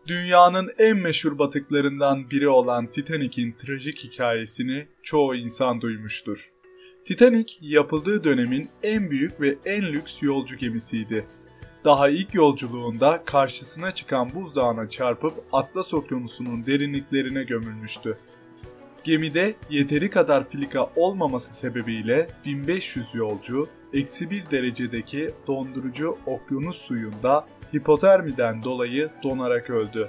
Dünyanın en meşhur batıklarından biri olan Titanic'in trajik hikayesini çoğu insan duymuştur. Titanic, yapıldığı dönemin en büyük ve en lüks yolcu gemisiydi. Daha ilk yolculuğunda karşısına çıkan buzdağına çarpıp Atlas Okyanusu'nun derinliklerine gömülmüştü. Gemide yeteri kadar filika olmaması sebebiyle 1500 yolcu, -1 derecedeki dondurucu okyanus suyunda hipotermiden dolayı donarak öldü.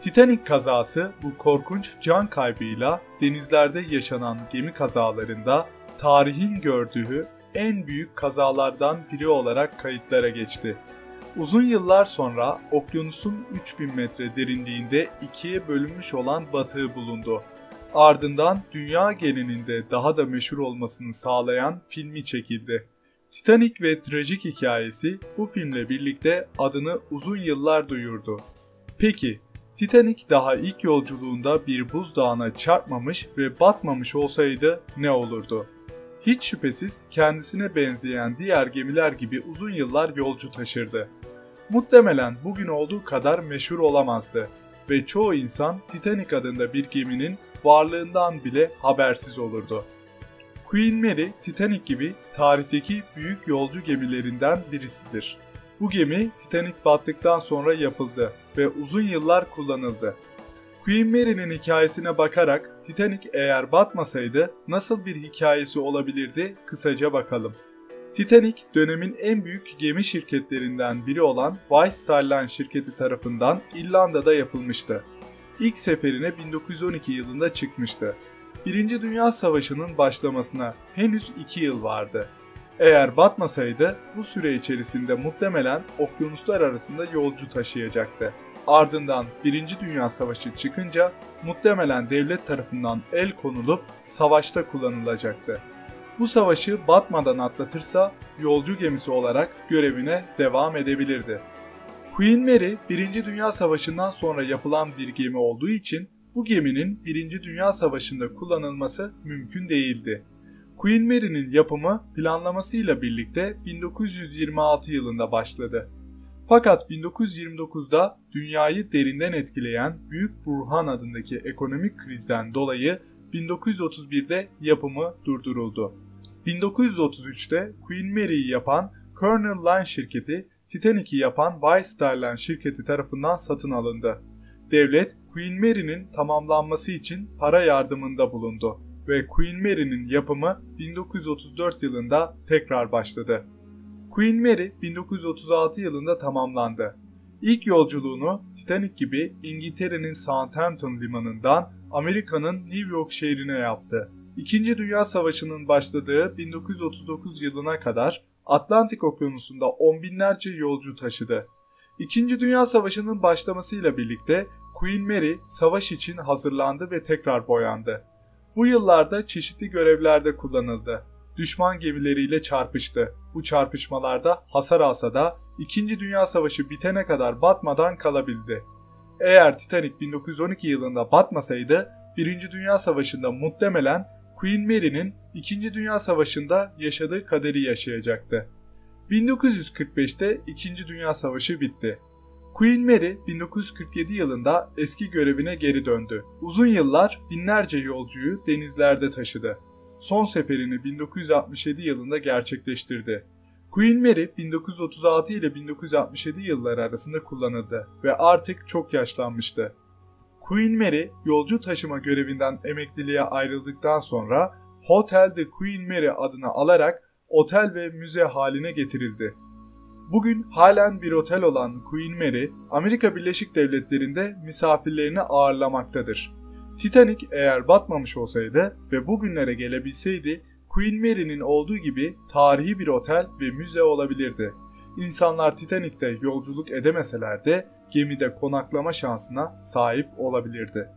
Titanic kazası bu korkunç can kaybıyla denizlerde yaşanan gemi kazalarında tarihin gördüğü en büyük kazalardan biri olarak kayıtlara geçti. Uzun yıllar sonra okyanusun 3000 metre derinliğinde ikiye bölünmüş olan batığı bulundu. Ardından dünya genelinde daha da meşhur olmasını sağlayan filmi çekildi. Titanic ve trajik hikayesi bu filmle birlikte adını uzun yıllar duyurdu. Peki, Titanic daha ilk yolculuğunda bir buzdağına çarpmamış ve batmamış olsaydı ne olurdu? Hiç şüphesiz kendisine benzeyen diğer gemiler gibi uzun yıllar yolcu taşırdı. Muhtemelen bugün olduğu kadar meşhur olamazdı ve çoğu insan Titanic adında bir geminin varlığından bile habersiz olurdu. Queen Mary, Titanic gibi tarihteki büyük yolcu gemilerinden birisidir. Bu gemi Titanic battıktan sonra yapıldı ve uzun yıllar kullanıldı. Queen Mary'nin hikayesine bakarak Titanic eğer batmasaydı nasıl bir hikayesi olabilirdi kısaca bakalım. Titanic dönemin en büyük gemi şirketlerinden biri olan White Star Line şirketi tarafından İrlanda'da yapılmıştı. İlk seferine 1912 yılında çıkmıştı. Birinci Dünya Savaşı'nın başlamasına henüz 2 yıl vardı. Eğer batmasaydı bu süre içerisinde muhtemelen okyanuslar arasında yolcu taşıyacaktı. Ardından Birinci Dünya Savaşı çıkınca muhtemelen devlet tarafından el konulup savaşta kullanılacaktı. Bu savaşı batmadan atlatırsa yolcu gemisi olarak görevine devam edebilirdi. Queen Mary, Birinci Dünya Savaşı'ndan sonra yapılan bir gemi olduğu için bu geminin Birinci Dünya Savaşı'nda kullanılması mümkün değildi. Queen Mary'nin yapımı planlamasıyla birlikte 1926 yılında başladı. Fakat 1929'da dünyayı derinden etkileyen Büyük Burhan adındaki ekonomik krizden dolayı 1931'de yapımı durduruldu. 1933'te Queen Mary'yi yapan Colonial Line şirketi, Titanic'i yapan White Star Line şirketi tarafından satın alındı. Devlet, Queen Mary'nin tamamlanması için para yardımında bulundu ve Queen Mary'nin yapımı 1934 yılında tekrar başladı. Queen Mary 1936 yılında tamamlandı. İlk yolculuğunu Titanic gibi İngiltere'nin Southampton limanından Amerika'nın New York şehrine yaptı. İkinci Dünya Savaşı'nın başladığı 1939 yılına kadar Atlantik Okyanusu'nda on binlerce yolcu taşıdı. İkinci Dünya Savaşı'nın başlamasıyla birlikte Queen Mary savaş için hazırlandı ve tekrar boyandı. Bu yıllarda çeşitli görevlerde kullanıldı. Düşman gemileriyle çarpıştı. Bu çarpışmalarda hasar alsa da 2. Dünya Savaşı bitene kadar batmadan kalabildi. Eğer Titanic 1912 yılında batmasaydı 1. Dünya Savaşı'nda muhtemelen Queen Mary'nin 2. Dünya Savaşı'nda yaşadığı kaderi yaşayacaktı. 1945'te 2. Dünya Savaşı bitti. Queen Mary 1947 yılında eski görevine geri döndü. Uzun yıllar binlerce yolcuyu denizlerde taşıdı. Son seferini 1967 yılında gerçekleştirdi. Queen Mary 1936 ile 1967 yılları arasında kullanıldı ve artık çok yaşlanmıştı. Queen Mary yolcu taşıma görevinden emekliliğe ayrıldıktan sonra Hotel de Queen Mary adını alarak otel ve müze haline getirildi. Bugün halen bir otel olan Queen Mary, Amerika Birleşik Devletleri'nde misafirlerini ağırlamaktadır. Titanic eğer batmamış olsaydı ve bugünlere gelebilseydi, Queen Mary'nin olduğu gibi tarihi bir otel ve müze olabilirdi. İnsanlar Titanic'te yolculuk edemeseler de gemide konaklama şansına sahip olabilirdi.